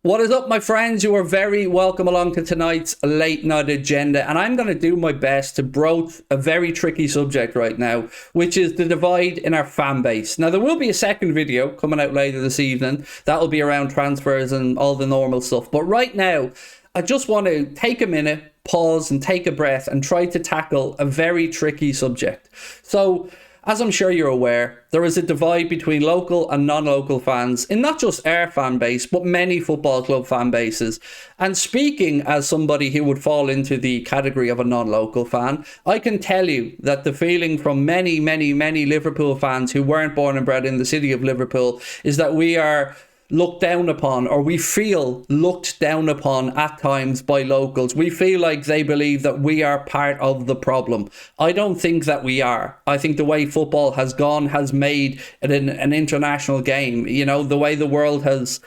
What is up, my friends? You are very welcome along to tonight's late night agenda, and I'm going to do my best to broach a very tricky subject right now, which is the divide in our fan base. Now, there will be a second video coming out later this evening that will be around transfers and all the normal stuff, but right now I just want to take a minute, pause and take a breath and try to tackle a very tricky subject. So, as I'm sure you're aware, there is a divide between local and non-local fans in not just our fan base, but many football club fan bases. And speaking as somebody who would fall into the category of a non-local fan, I can tell you that the feeling from many Liverpool fans who weren't born and bred in the city of Liverpool is that we are looked down upon, or we feel looked down upon at times by locals. We feel like they believe that we are part of the problem. I don't think that we are. I think the way football has gone has made it an international game. You know, the way the world has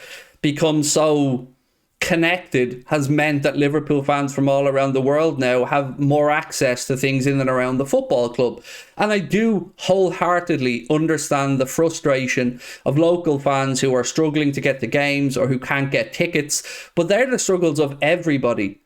become so connected has meant that Liverpool fans from all around the world now have more access to things in and around the football club. And I do wholeheartedly understand the frustration of local fans who are struggling to get to games or who can't get tickets, but they're the struggles of everybody.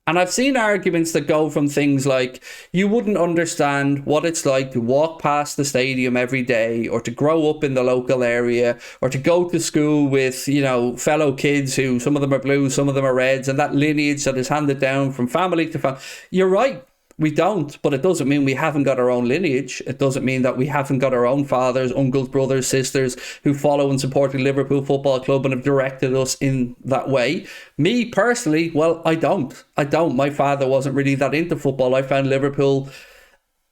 And I've seen arguments that go from things like, you wouldn't understand what it's like to walk past the stadium every day, or to grow up in the local area, or to go to school with, you know, fellow kids who some of them are blues, some of them are reds, and that lineage that is handed down from family to family. You're right. We don't, but it doesn't mean we haven't got our own lineage. It doesn't mean that we haven't got our own fathers, uncles, brothers, sisters who follow and support the Liverpool Football Club and have directed us in that way. Me personally, well, I don't. My father wasn't really that into football. I found Liverpool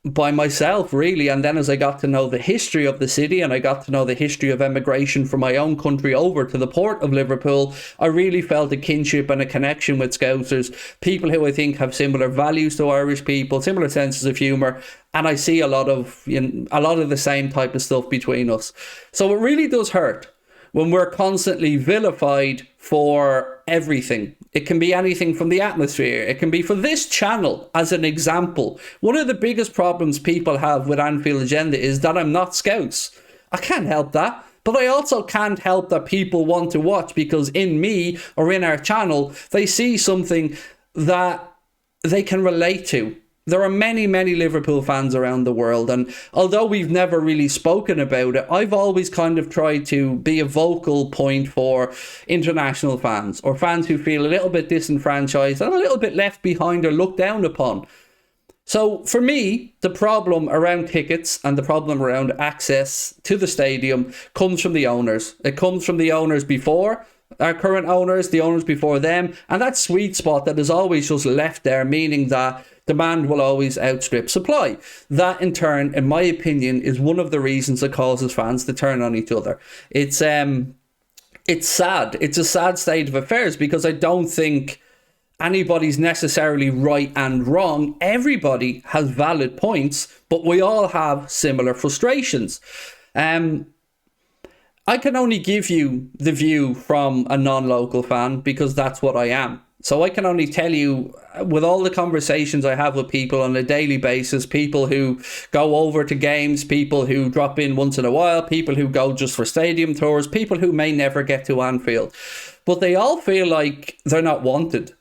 by myself, really, and then as I got to know the history of the city and I got to know the history of emigration from my own country over to the port of Liverpool, I really felt a kinship and a connection with Scousers, people who I think have similar values to Irish people, similar senses of humour, and I see a lot of the same type of stuff between us. So it really does hurt when we're constantly vilified for everything. It can be anything from the atmosphere. It can be for this channel, as an example. One of the biggest problems people have with Anfield Agenda is that I'm not Scouse. I can't help that. But I also can't help that people want to watch, because in me or in our channel, they see something that they can relate to. There are many Liverpool fans around the world, and although we've never really spoken about it, I've always kind of tried to be a vocal point for international fans, or fans who feel a little bit disenfranchised and a little bit left behind or looked down upon. So for me, the problem around tickets and the problem around access to the stadium comes from the owners. It comes from the owners before our current owners, the owners before them, and that sweet spot that is always just left there, meaning that demand will always outstrip supply. That, in turn, in my opinion, is one of the reasons that causes fans to turn on each other. It's sad. It's a sad state of affairs, because I don't think anybody's necessarily right and wrong. Everybody has valid points, but we all have similar frustrations. I can only give you the view from a non-local fan, because that's what I am. So I can only tell you, with all the conversations I have with people on a daily basis, people who go over to games, people who drop in once in a while, people who go just for stadium tours, people who may never get to Anfield, but they all feel like they're not wanted.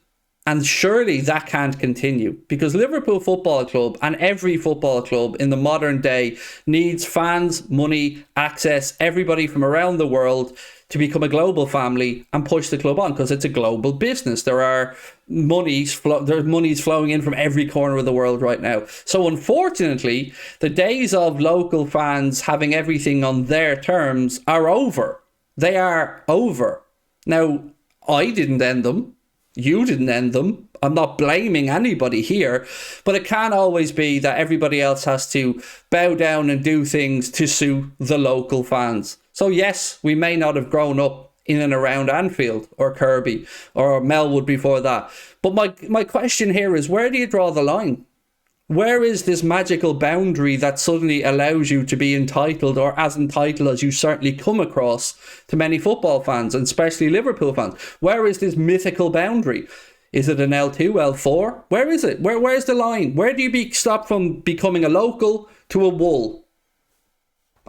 And surely that can't continue, because Liverpool Football Club and every football club in the modern day needs fans, money, access, everybody from around the world to become a global family and push the club on, because it's a global business. There are monies flowing in from every corner of the world right now. So unfortunately, the days of local fans having everything on their terms are over. They are over. Now, I didn't end them. You didn't end them. I'm not blaming anybody here, but it can't always be that everybody else has to bow down and do things to suit the local fans. So yes, we may not have grown up in and around Anfield or Kirby or Melwood before that. But my question here is, where do you draw the line? Where is this magical boundary that suddenly allows you to be entitled, or as entitled as you certainly come across to many football fans, and especially Liverpool fans? Where is this mythical boundary? Is it an L2, L4? Where is it? Where's the line? Where do you stop from becoming a local to a wool?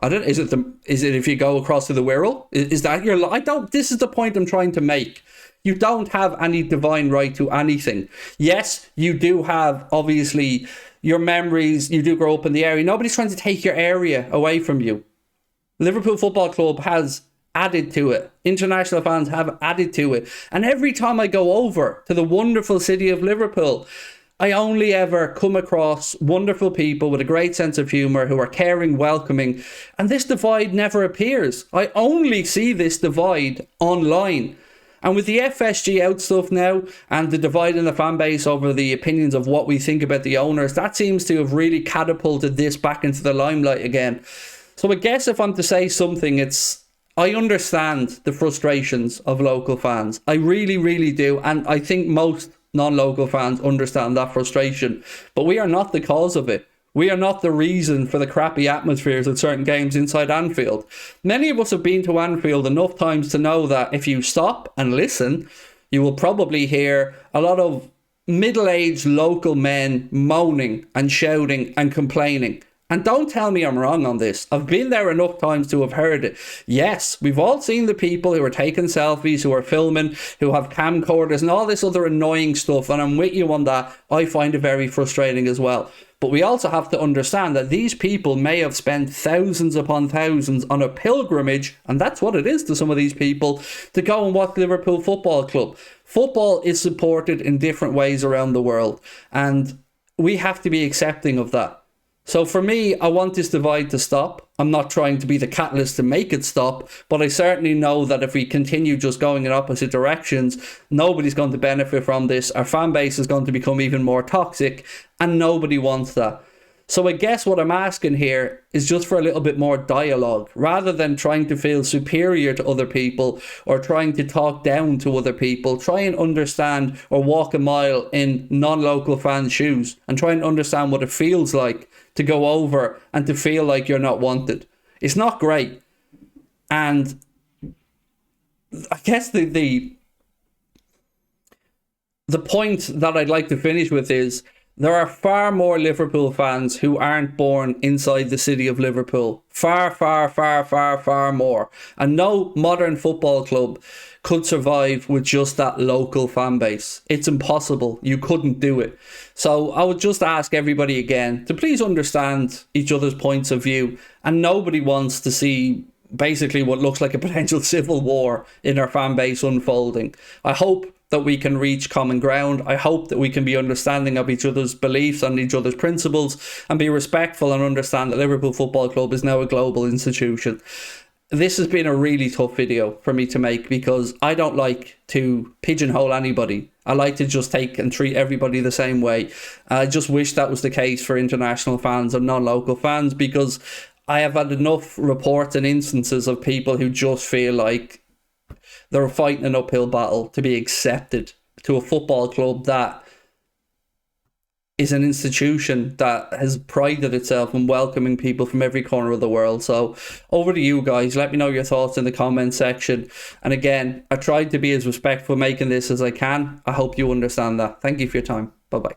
I don't. Is it if you go across to the Wirral? Is that your? I don't. This is the point I'm trying to make. You don't have any divine right to anything. Yes, you do have obviously your memories. You do grow up in the area. Nobody's trying to take your area away from you. Liverpool Football Club has added to it. International fans have added to it. And every time I go over to the wonderful city of Liverpool, I only ever come across wonderful people with a great sense of humour who are caring, welcoming, and this divide never appears. I only see this divide online. And with the FSG out stuff now and the divide in the fan base over the opinions of what we think about the owners, that seems to have really catapulted this back into the limelight again. So I guess if I'm to say something, it's I understand the frustrations of local fans. I really, really do. And I think most non-local fans understand that frustration, but we are not the cause of it. We are not the reason for the crappy atmospheres at certain games inside Anfield. Many of us have been to Anfield enough times to know that if you stop and listen, you will probably hear a lot of middle-aged local men moaning and shouting and complaining. And don't tell me I'm wrong on this. I've been there enough times to have heard it. Yes, we've all seen the people who are taking selfies, who are filming, who have camcorders and all this other annoying stuff. And I'm with you on that. I find it very frustrating as well. But we also have to understand that these people may have spent thousands upon thousands on a pilgrimage, and that's what it is to some of these people, to go and watch Liverpool Football Club. Football is supported in different ways around the world, and we have to be accepting of that. So for me, I want this divide to stop. I'm not trying to be the catalyst to make it stop, but I certainly know that if we continue just going in opposite directions, nobody's going to benefit from this. Our fan base is going to become even more toxic, and nobody wants that. So I guess what I'm asking here is just for a little bit more dialogue, rather than trying to feel superior to other people or trying to talk down to other people. Try and understand or walk a mile in non-local fans' shoes and try and understand what it feels like to go over and to feel like you're not wanted. It's not great. And I guess the point that I'd like to finish with is there are far more Liverpool fans who aren't born inside the city of Liverpool. Far, far, far, far, far more. And no modern football club could survive with just that local fan base. It's impossible. You couldn't do it. So I would just ask everybody again to please understand each other's points of view. And nobody wants to see basically what looks like a potential civil war in our fan base unfolding. I hope that we can reach common ground. I hope that we can be understanding of each other's beliefs and each other's principles and be respectful and understand that Liverpool Football Club is now a global institution. This has been a really tough video for me to make because I don't like to pigeonhole anybody. I like to just take and treat everybody the same way. I just wish that was the case for international fans and non-local fans, because I have had enough reports and instances of people who just feel like they're fighting an uphill battle to be accepted to a football club that is an institution that has prided itself in welcoming people from every corner of the world. So over to you guys. Let me know your thoughts in the comment section. And again, I tried to be as respectful making this as I can. I hope you understand that. Thank you for your time. Bye-bye.